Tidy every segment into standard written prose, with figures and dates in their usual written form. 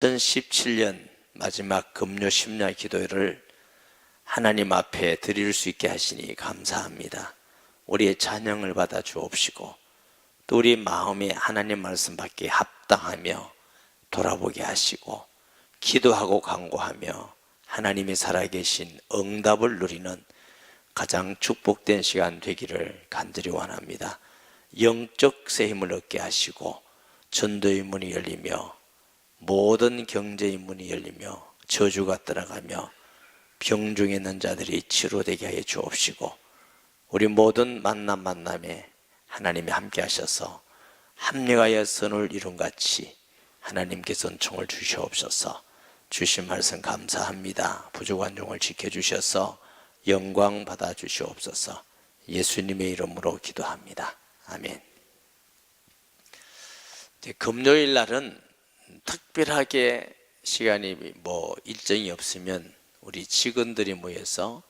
2017년 마지막 금요 심야 기도회를 하나님 앞에 드릴 수 있게 하시니 감사합니다. 우리의 찬양을 받아 주옵시고 또 우리 마음에 하나님 말씀 받기에 합당하며 돌아보게 하시고 기도하고 간구하며 하나님이 살아계신 응답을 누리는 가장 축복된 시간 되기를 간절히 원합니다. 영적 새 힘을 얻게 하시고 전도의 문이 열리며 모든 경제의 문이 열리며 저주가 떠나가며 병중에 있는 자들이 치료되게 하여 주옵시고 우리 모든 만남에 하나님이 함께 하셔서 합력하여 선을 이룬같이 하나님께서 은총을 주시옵소서. 주신 말씀 감사합니다. 부족한 종을 지켜주셔서 영광 받아 주시옵소서. 예수님의 이름으로 기도합니다. 아멘. 금요일 날은 특별하게 시간이 일정이 없으면 우리 직원들이 모여서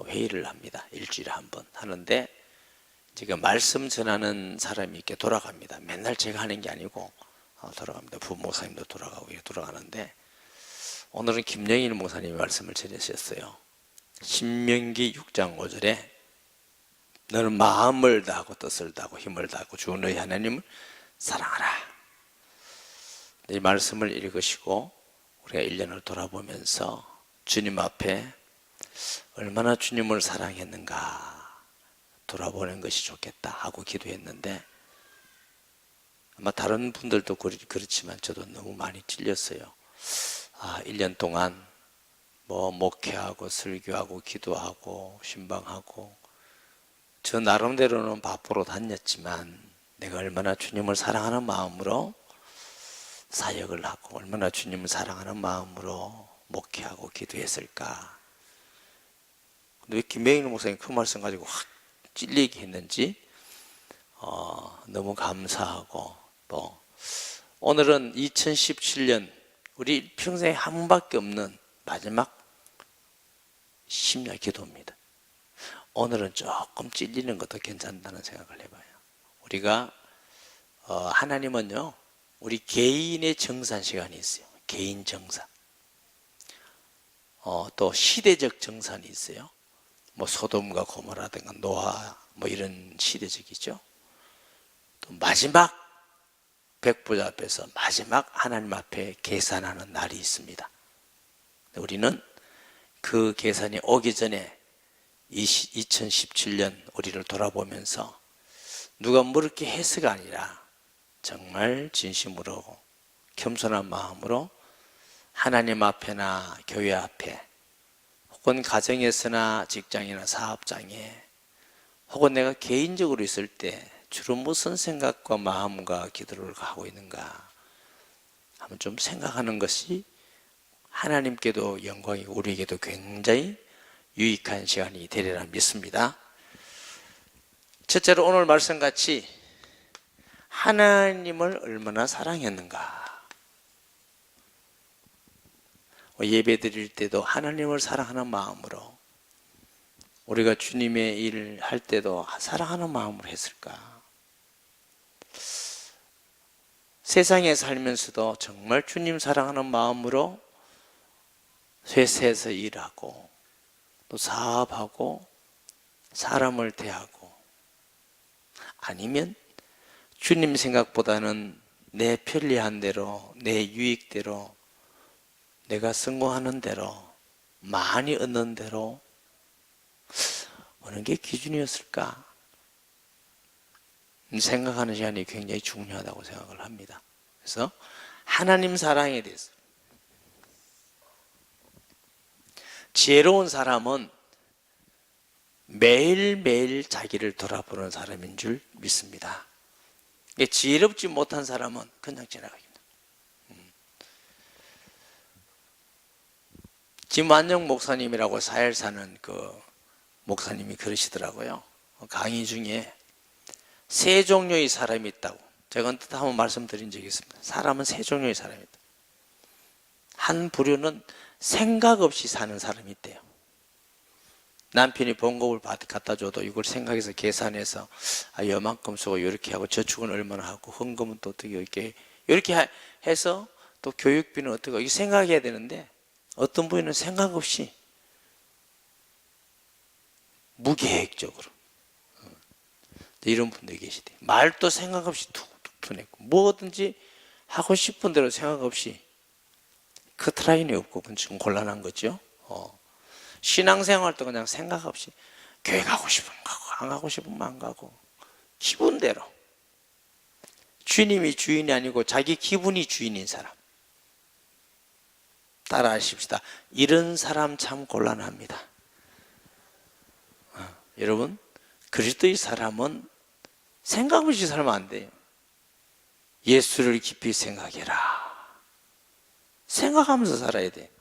회의를 합니다. 일주일에 한 번 하는데 지금 말씀 전하는 사람이 이렇게 돌아갑니다. 맨날 제가 하는 게 아니고 돌아갑니다. 부목사님도 돌아가고 돌아가는데 오늘은 김영일 목사님이 말씀을 전하셨어요. 신명기 6장 5절에 너는 마음을 다하고 뜻을 다하고 힘을 다하고 주 너희 하나님을 사랑하라. 이 말씀을 읽으시고 우리가 1년을 돌아보면서 주님 앞에 얼마나 주님을 사랑했는가 돌아보는 것이 좋겠다 하고 기도했는데 아마 다른 분들도 그렇지만 저도 너무 많이 찔렸어요. 1년 동안 목회하고 설교하고 기도하고 신방하고 저 나름대로는 바쁘로 다녔지만 내가 얼마나 주님을 사랑하는 마음으로 사역을 하고 얼마나 주님을 사랑하는 마음으로 목회하고 기도했을까. 근데 왜 김명일 목사님 그 말씀 가지고 확 찔리게 했는지 너무 감사하고 또 오늘은 2017년 우리 평생에 한 번밖에 없는 마지막 심야 기도입니다. 오늘은 조금 찔리는 것도 괜찮다는 생각을 해봐요. 우리가 하나님은요 우리 개인의 정산 시간이 있어요. 개인 정산. 또 시대적 정산이 있어요. 소돔과 고모라든가 노아 이런 시대적이죠. 또 마지막 백보자 앞에서 마지막 하나님 앞에 계산하는 날이 있습니다. 우리는 그 계산이 오기 전에 2017년 우리를 돌아보면서 누가 이렇게 해서가 아니라 정말 진심으로 겸손한 마음으로 하나님 앞에나 교회 앞에 혹은 가정에서나 직장이나 사업장에 혹은 내가 개인적으로 있을 때 주로 무슨 생각과 마음과 기도를 하고 있는가 한번 좀 생각하는 것이 하나님께도 영광이고 우리에게도 굉장히 유익한 시간이 되리라 믿습니다. 첫째로 오늘 말씀같이 하나님을 얼마나 사랑했는가. 예배 드릴 때도 하나님을 사랑하는 마음으로 우리가 주님의 일을 할 때도 사랑하는 마음으로 했을까. 세상에 살면서도 정말 주님 사랑하는 마음으로 회사에서 일하고 또 사업하고 사람을 대하고 아니면 주님 생각보다는 내 편리한 대로 내 유익대로 내가 성공하는 대로 많이 얻는 대로 어느 게 기준이었을까 생각하는 시간이 굉장히 중요하다고 생각을 합니다. 그래서 하나님 사랑에 대해서 지혜로운 사람은 매일매일 자기를 돌아보는 사람인 줄 믿습니다. 지혜롭지 못한 사람은 그냥 지나갑니다. 김완영 목사님이라고 사일 사는 그 목사님이 그러시더라고요. 강의 중에 세 종류의 사람이 있다고 제가 언뜻 한번 말씀드린 적이 있습니다. 사람은 세 종류의 사람이 있다. 한 부류는 생각 없이 사는 사람이 있대요. 남편이 봉급을 갖다 줘도 이걸 생각해서 계산해서 요만큼 쓰고 이렇게 하고 저축은 얼마나 하고 헌금은 또 어떻게 이렇게 해서 또 교육비는 어떻게, 이거 생각해야 되는데 어떤 분은 생각 없이 무계획적으로 이런 분들이 계시대. 말도 생각 없이 툭툭 터냈고 뭐든지 하고 싶은 대로 생각 없이 커트라인이 없고 그건 지금 곤란한 거죠. 신앙생활도 그냥 생각 없이 교회 가고 싶으면 가고 안 가고 싶으면 안 가고 기분대로. 주님이 주인이 아니고 자기 기분이 주인인 사람 따라하십시다. 이런 사람 참 곤란합니다. 여러분, 그리스도의 사람은 생각 없이 살면 안 돼요. 예수를 깊이 생각해라. 생각하면서 살아야 돼.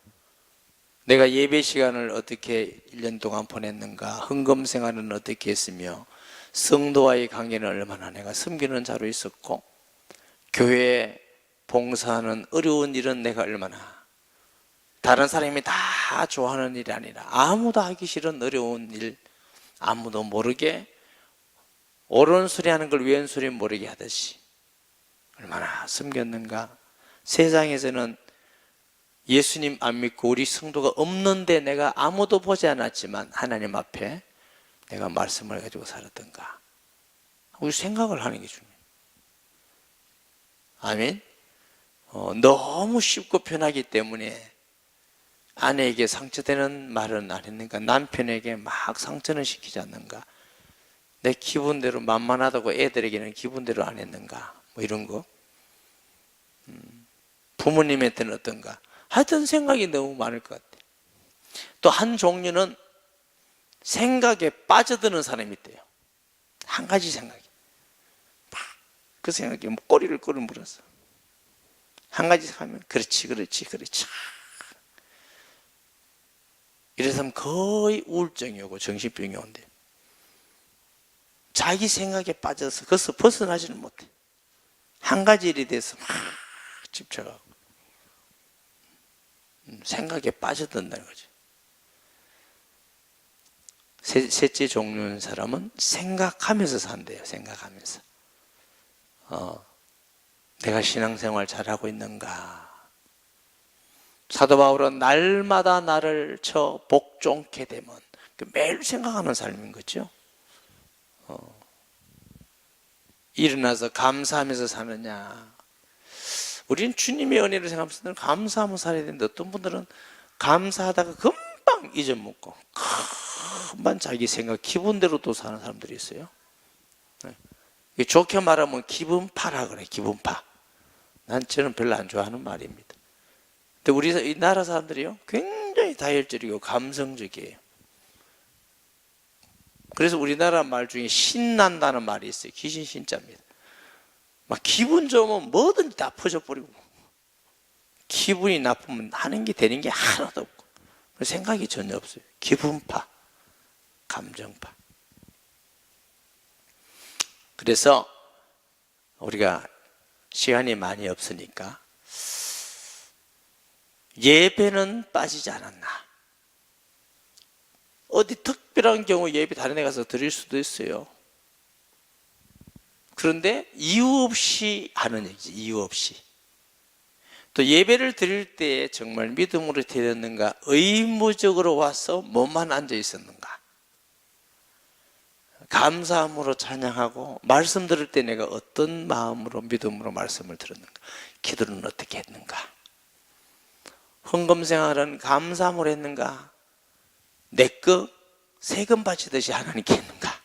내가 예배 시간을 어떻게 1년 동안 보냈는가, 헌금 생활은 어떻게 했으며, 성도와의 관계는 얼마나 내가 섬기는 자로 있었고, 교회 봉사하는 어려운 일은 내가 얼마나, 다른 사람이 다 좋아하는 일이 아니라 아무도 하기 싫은 어려운 일, 아무도 모르게 옳은 소리 하는 걸 왼소리 모르게 하듯이 얼마나 섬겼는가. 세상에서는 예수님 안 믿고 우리 성도가 없는데 내가 아무도 보지 않았지만 하나님 앞에 내가 말씀을 가지고 살았던가, 우리 생각을 하는 게 중요해요. 아멘. 너무 쉽고 편하기 때문에 아내에게 상처되는 말은 안 했는가, 남편에게 막 상처는 시키지 않는가, 내 기분대로 만만하다고 애들에게는 기분대로 안 했는가, 뭐 이런 거. 부모님한테는 어떤가. 하여튼 생각이 너무 많을 것 같아요. 또 한 종류는 생각에 빠져드는 사람이 있대요. 한 가지 생각이 막 그 생각에 뭐 꼬리를 끌어물어서 한 가지 하면 그렇지 그렇지 그렇지, 이래서 하면 거의 우울증이 오고 정신병이 온대요. 자기 생각에 빠져서 거기서 벗어나지는 못해. 한 가지 일에 대해서 막 집착하고 생각에 빠져든다는 거죠. 셋째 종류의 사람은 생각하면서 산대요. 생각하면서. 내가 신앙생활 잘하고 있는가. 사도 바울은 날마다 나를 쳐 복종케 되면, 매일 생각하는 삶인 거죠. 일어나서 감사하면서 사느냐. 우리는 주님의 은혜를 생각하면서 감사하면서 살아야 되는데, 어떤 분들은 감사하다가 금방 잊어먹고 금방 자기 생각 기분대로 또 사는 사람들이 있어요. 좋게 말하면 기분파라 그래. 기분파. 저는 별로 안 좋아하는 말입니다. 근데 우리 이 나라 사람들이요, 굉장히 다혈질이고 감성적이에요. 그래서 우리나라 말 중에 신난다는 말이 있어요. 귀신 신자입니다. 막 기분 좋으면 뭐든지 다 퍼져버리고, 기분이 나쁘면 하는 게 되는 게 하나도 없고, 생각이 전혀 없어요. 기분파, 감정파. 그래서 우리가 시간이 많이 없으니까 예배는 빠지지 않았나. 어디 특별한 경우 예배 다른 데 가서 드릴 수도 있어요. 그런데 이유 없이 하는 얘기지. 이유 없이. 또 예배를 드릴 때 정말 믿음으로 드렸는가, 의무적으로 와서 몸만 앉아 있었는가, 감사함으로 찬양하고, 말씀 들을 때 내가 어떤 마음으로 믿음으로 말씀을 들었는가, 기도는 어떻게 했는가, 헌금 생활은 감사함으로 했는가, 내거 세금 바치듯이 하나님께 했는가,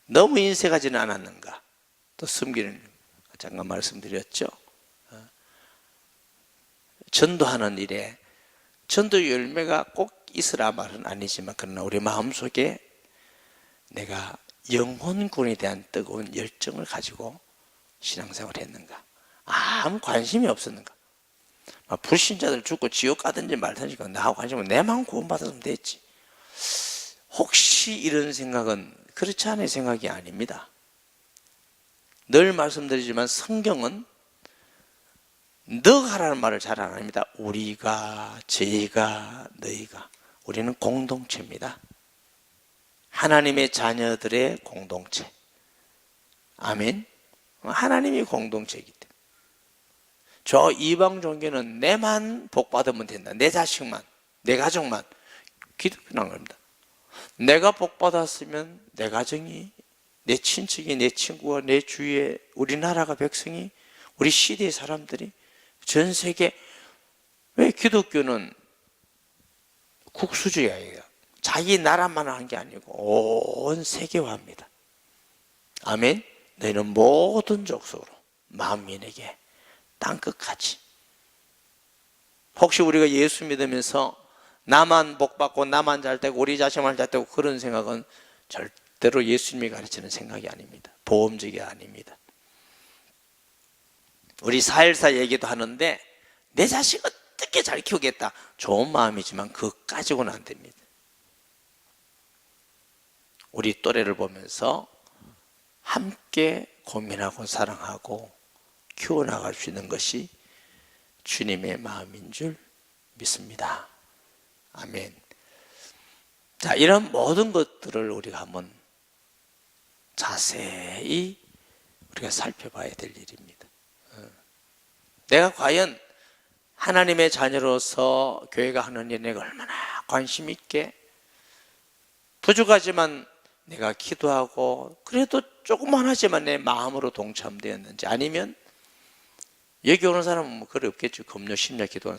너무 인색하지는 않았는가, 또 숨기는, 잠깐 말씀드렸죠. 전도하는 일에 전도 열매가 꼭 있으라 말은 아니지만, 그러나 우리 마음속에 내가 영혼군에 대한 뜨거운 열정을 가지고 신앙생활을 했는가, 아무 관심이 없었는가, 불신자들 죽고 지옥 가든지 말든지 나하고 관심 없고 내 마음 구원받았으면 됐지. 혹시 이런 생각은 그렇지 않은 생각이 아닙니다. 늘 말씀드리지만 성경은 너가 하라는 말을 잘 안 합니다. 우리가, 저희가, 너희가. 우리는 공동체입니다. 하나님의 자녀들의 공동체. 아멘. 하나님이 공동체이기 때문에. 저 이방 종교는 내만 복 받으면 된다. 내 자식만, 내 가족만. 기독교는 겁니다. 내가 복 받았으면 내 가정이, 내 친척이, 내 친구가, 내 주위에 우리나라가, 백성이, 우리 시대의 사람들이, 전 세계. 왜 기독교는 국수주의예요. 자기 나라만 한 게 아니고 온 세계화입니다. 아멘. 너희는 모든 족속으로 만민에게 땅끝까지. 혹시 우리가 예수 믿으면서 나만 복받고 나만 잘되고 우리 자식만 잘되고 그런 생각은 절대로 예수님이 가르치는 생각이 아닙니다. 보험직이 아닙니다. 우리 4.14 얘기도 하는데 내 자식 어떻게 잘 키우겠다. 좋은 마음이지만 그거 가지고는 안 됩니다. 우리 또래를 보면서 함께 고민하고 사랑하고 키워나갈 수 있는 것이 주님의 마음인 줄 믿습니다. 아멘. 자, 이런 모든 것들을 우리가 한번 자세히 우리가 살펴봐야 될 일입니다. 내가 과연 하나님의 자녀로서 교회가 하는 일에 얼마나 관심 있게, 부족하지만 내가 기도하고 그래도 조금만 하지만 내 마음으로 동참되었는지, 아니면 여기 오는 사람은 뭐 그래 없겠죠. 금요 심야 기도하는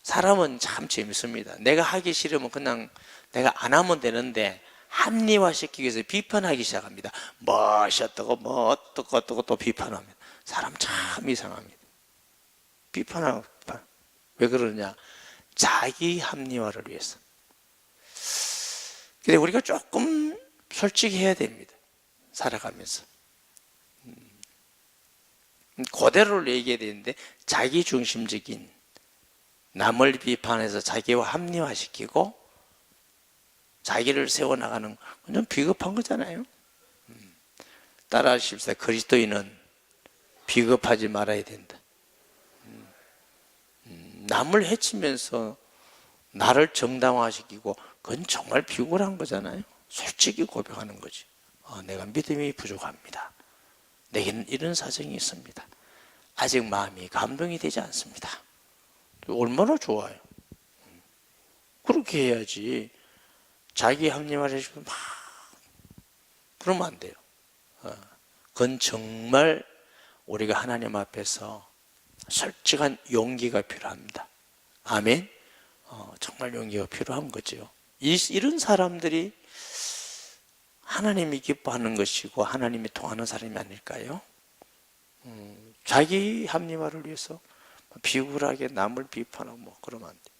사람은 참 재밌습니다. 내가 하기 싫으면 그냥 내가 안 하면 되는데 합리화시키기 위해서 비판하기 시작합니다. 뭐 어떻고 뭐 어떻고 또 비판합니다. 사람 참 이상합니다. 비판하고 비판. 왜 그러냐? 자기 합리화를 위해서. 근데 우리가 조금 솔직해야 됩니다. 살아가면서. 그대로를 얘기해야 되는데 자기 중심적인, 남을 비판해서 자기와 합리화시키고 자기를 세워나가는 건 좀 비겁한 거잖아요. 따라하십시오. 그리스도인은 비겁하지 말아야 된다. 남을 해치면서 나를 정당화시키고 그건 정말 비굴한 거잖아요. 솔직히 고백하는 거지. 내가 믿음이 부족합니다. 내게는 이런 사정이 있습니다. 아직 마음이 감동이 되지 않습니다. 얼마나 좋아요. 그렇게 해야지. 자기 합리화를 해주면 막 그러면 안 돼요. 그건 정말 우리가 하나님 앞에서 솔직한 용기가 필요합니다. 아멘. 정말 용기가 필요한 거죠. 이런 사람들이 하나님이 기뻐하는 것이고 하나님이 통하는 사람이 아닐까요? 자기 합리화를 위해서 비굴하게 남을 비판하고 뭐 그러면 안 돼요.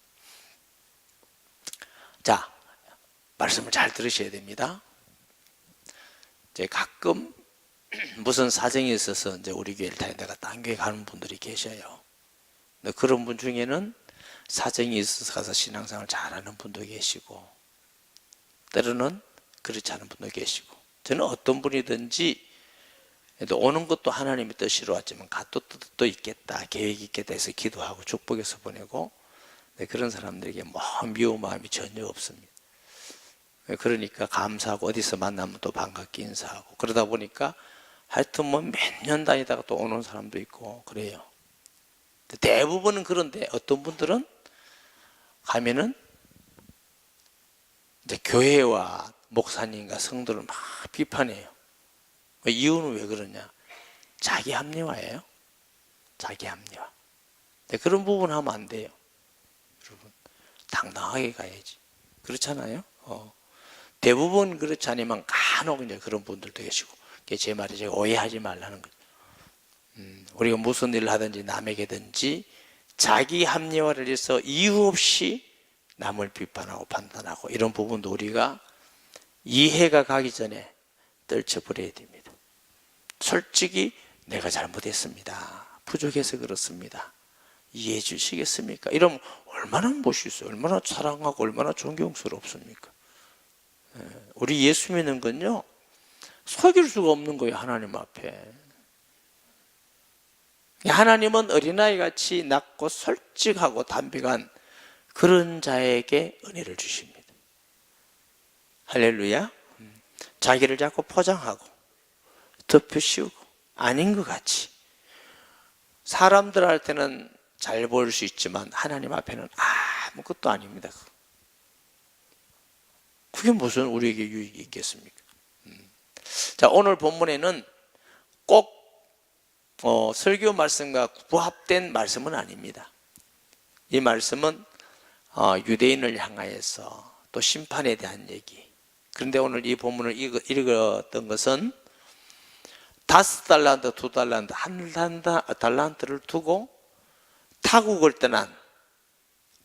자, 말씀을 잘 들으셔야 됩니다. 이제 가끔 무슨 사정이 있어서 이제 우리 교회를 다니다가 딴 교회 가는 분들이 계셔요. 근데 그런 분 중에는 사정이 있어서 가서 신앙생활 잘하는 분도 계시고, 때로는 그렇지 않은 분도 계시고, 저는 어떤 분이든지 오는 것도 하나님의 뜻으로 왔지만 또 뜻도 있겠다, 계획이 있겠다 해서 기도하고 축복해서 보내고, 그런 사람들에게 뭐 미운 마음이 전혀 없습니다. 그러니까 감사하고 어디서 만나면 또 반갑게 인사하고, 그러다 보니까 하여튼 뭐 몇 년 다니다가 또 오는 사람도 있고 그래요. 대부분은 그런데 어떤 분들은 가면은 이제 교회와 목사님과 성도를 막 비판해요. 이유는 왜 그러냐? 자기 합리화예요. 자기 합리화. 그런 부분 하면 안 돼요. 여러분, 당당하게 가야지. 그렇잖아요. 대부분 그렇지 않으면 간혹 이제 그런 분들도 계시고, 제 말이 제가 오해하지 말라는 거죠. 우리가 무슨 일을 하든지 남에게든지 자기 합리화를 해서 이유 없이 남을 비판하고 판단하고 이런 부분도 우리가 이해가 가기 전에 떨쳐버려야 됩니다. 솔직히 내가 잘못했습니다. 부족해서 그렇습니다. 이해해 주시겠습니까? 이러면 얼마나 멋있어요. 얼마나 사랑하고 얼마나 존경스럽습니까? 우리 예수 믿는 건요, 속일 수가 없는 거예요. 하나님 앞에. 하나님은 어린아이같이 낮고 솔직하고 담백한 그런 자에게 은혜를 주십니다. 할렐루야. 자기를 자꾸 포장하고 덮여 씌우고 아닌 것 같이 사람들한테는 잘 보일 수 있지만 하나님 앞에는 아무것도 아닙니다. 그게 무슨 우리에게 유익이 있겠습니까? 자, 오늘 본문에는 꼭 설교 말씀과 부합된 말씀은 아닙니다. 이 말씀은 유대인을 향하여서 또 심판에 대한 얘기. 그런데 오늘 이 본문을 읽었던 것은 5달란트, 2달란트, 1달란트를 두고 타국을 떠난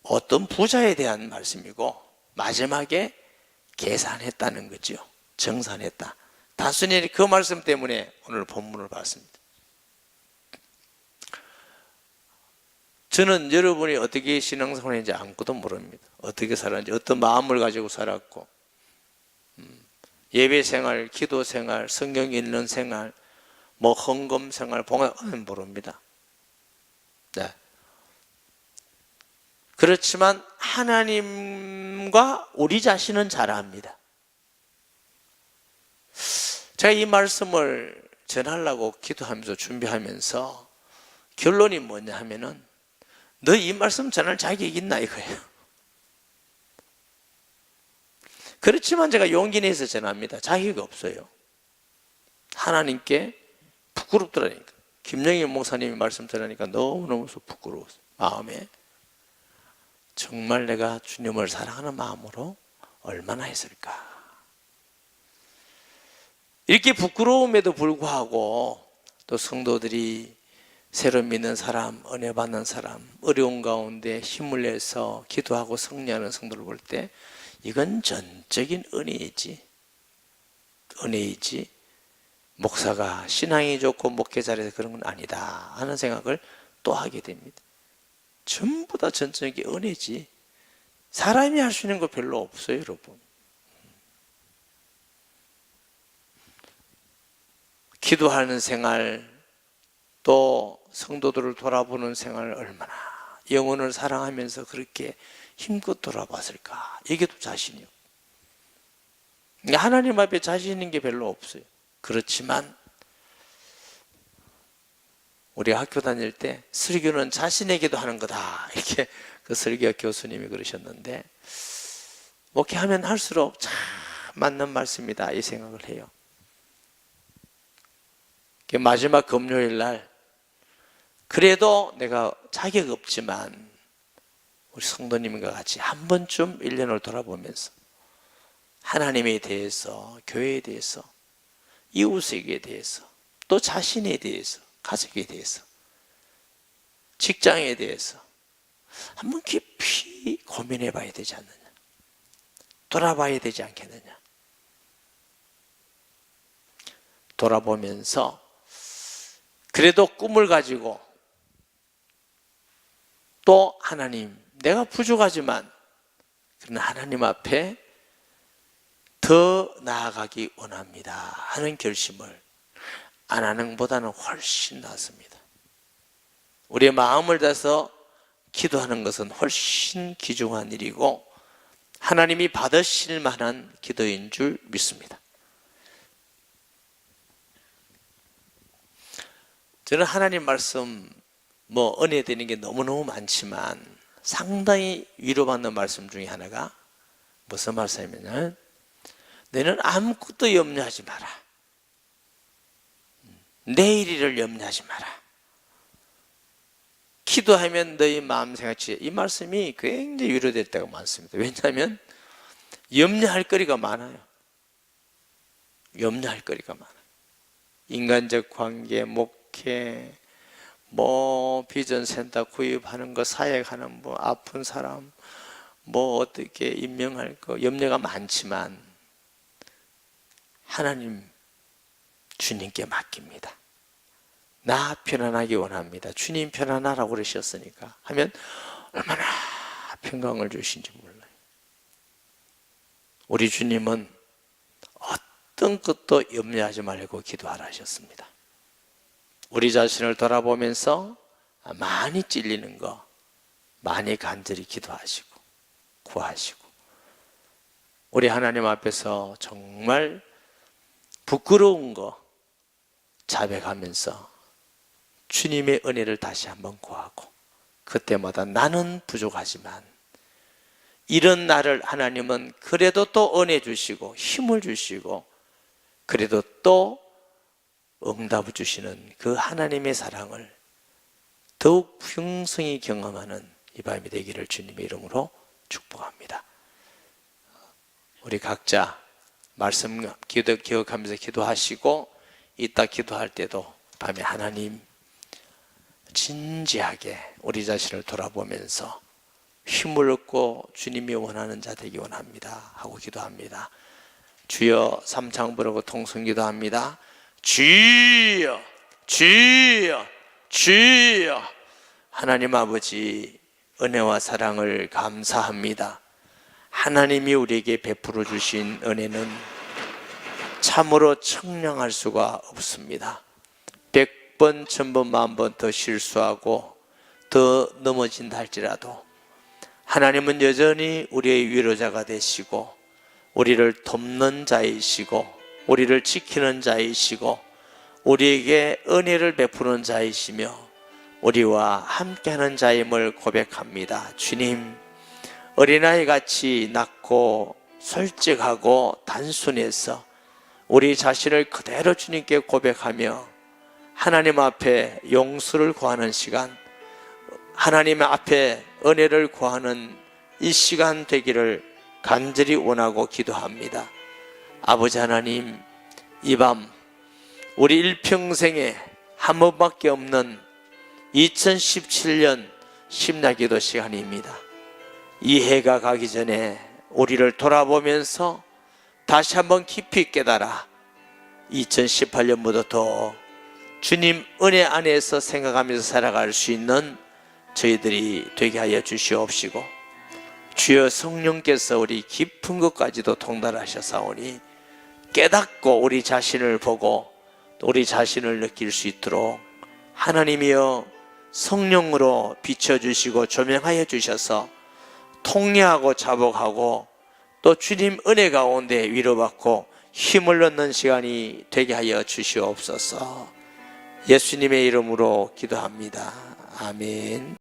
어떤 부자에 대한 말씀이고, 마지막에 계산했다는 거죠. 정산했다. 단순히 그 말씀 때문에 오늘 본문을 봤습니다. 저는 여러분이 어떻게 신앙생활을 했는지 아무것도 모릅니다. 어떻게 살았는지, 어떤 마음을 가지고 살았고, 예배 생활, 기도 생활, 성경 읽는 생활, 헌금 생활, 봉헌은 모릅니다. 네. 그렇지만 하나님과 우리 자신은 잘 압니다. 제가 이 말씀을 전하려고 기도하면서 준비하면서 결론이 뭐냐 하면은, 너 이 말씀 전할 자격이 있나 이거예요. 그렇지만 제가 용기 내서 전합니다. 자격이 없어요. 하나님께 부끄럽더라니까. 김영희 목사님이 말씀 전하니까 너무너무 부끄러웠어요. 마음에. 정말 내가 주님을 사랑하는 마음으로 얼마나 했을까. 이렇게 부끄러움에도 불구하고 또 성도들이 새로 믿는 사람, 은혜 받는 사람, 어려운 가운데 힘을 내서 기도하고 승리하는 성도를 볼 때 이건 전적인 은혜이지, 목사가 신앙이 좋고 목회 잘해서 그런 건 아니다 하는 생각을 또 하게 됩니다. 전부 다 전적인 은혜지, 사람이 할 수 있는 거 별로 없어요, 여러분. 기도하는 생활, 또 성도들을 돌아보는 생활, 얼마나 영혼을 사랑하면서 그렇게 힘껏 돌아봤을까. 이게도 자신이 없어요. 하나님 앞에 자신 있는 게 별로 없어요. 그렇지만 우리 학교 다닐 때 설교는 자신에게도 하는 거다, 이렇게 그 설교 교수님이 그러셨는데, 목회하면 할수록 참 맞는 말씀이다 이 생각을 해요. 마지막 금요일 날, 그래도 내가 자격 없지만 우리 성도님과 같이 한 번쯤 1년을 돌아보면서 하나님에 대해서, 교회에 대해서, 이웃에게 대해서, 또 자신에 대해서, 가족에 대해서, 직장에 대해서 한번 깊이 고민해 봐야 되지 않느냐, 돌아봐야 되지 않겠느냐. 돌아보면서 그래도 꿈을 가지고 또 하나님, 내가 부족하지만 그러나 하나님 앞에 더 나아가기 원합니다 하는 결심을 안 하는 것보다는 훨씬 낫습니다. 우리의 마음을 다해서 기도하는 것은 훨씬 귀중한 일이고 하나님이 받으실 만한 기도인 줄 믿습니다. 저는 하나님 말씀 은혜 되는 게 너무너무 많지만 상당히 위로받는 말씀 중에 하나가 무슨 말씀이냐면, 너는 아무것도 염려하지 마라, 내일일을 염려하지 마라, 기도하면 너희 마음 생각지. 이 말씀이 굉장히 위로될 때가 많습니다. 왜냐하면 염려할 거리가 많아요. 염려할 거리가 많아요. 인간적 관계, 목회, 비전센터 구입하는 거, 사역하는 아픈 사람, 어떻게 임명할 거, 염려가 많지만 하나님, 주님께 맡깁니다. 나 편안하기 원합니다. 주님 편안하라고 그러셨으니까 하면 얼마나 평강을 주신지 몰라요. 우리 주님은 어떤 것도 염려하지 말고 기도하라 하셨습니다. 우리 자신을 돌아보면서 많이 찔리는 거, 많이 간절히 기도하시고 구하시고, 우리 하나님 앞에서 정말 부끄러운 거 자백하면서 주님의 은혜를 다시 한번 구하고, 그때마다 나는 부족하지만 이런 나를 하나님은 그래도 또 은혜 주시고 힘을 주시고 그래도 또 응답을 주시는 그 하나님의 사랑을 더욱 풍성히 경험하는 이 밤이 되기를 주님의 이름으로 축복합니다. 우리 각자 말씀 기억하면서 기도하시고, 이따 기도할 때도 밤에 하나님 진지하게 우리 자신을 돌아보면서 힘을 얻고 주님이 원하는 자 되기 원합니다 하고 기도합니다. 주여, 삼창 부르고 통성기도합니다. 주여, 주여, 주여. 하나님 아버지, 은혜와 사랑을 감사합니다. 하나님이 우리에게 베풀어 주신 은혜는 참으로 청량할 수가 없습니다. 100번, 1000번, 10,000번 더 실수하고 더 넘어진다 할지라도 하나님은 여전히 우리의 위로자가 되시고, 우리를 돕는 자이시고, 우리를 지키는 자이시고, 우리에게 은혜를 베푸는 자이시며 우리와 함께하는 자임을 고백합니다. 주님, 어린아이같이 낮고 솔직하고 단순해서 우리 자신을 그대로 주님께 고백하며 하나님 앞에 용서를 구하는 시간, 하나님 앞에 은혜를 구하는 이 시간 되기를 간절히 원하고 기도합니다. 아버지 하나님, 이 밤 우리 일평생에 한 번밖에 없는 2017년 심야기도 시간입니다. 이 해가 가기 전에 우리를 돌아보면서 다시 한번 깊이 깨달아 2018년보다 더 주님 은혜 안에서 생각하면서 살아갈 수 있는 저희들이 되게 하여 주시옵시고, 주여 성령께서 우리 깊은 것까지도 통달하셔사오니 깨닫고 우리 자신을 보고 또 우리 자신을 느낄 수 있도록 하나님이여 성령으로 비춰주시고 조명하여 주셔서 통례하고 자복하고 또 주님 은혜 가운데 위로받고 힘을 얻는 시간이 되게 하여 주시옵소서. 예수님의 이름으로 기도합니다. 아멘.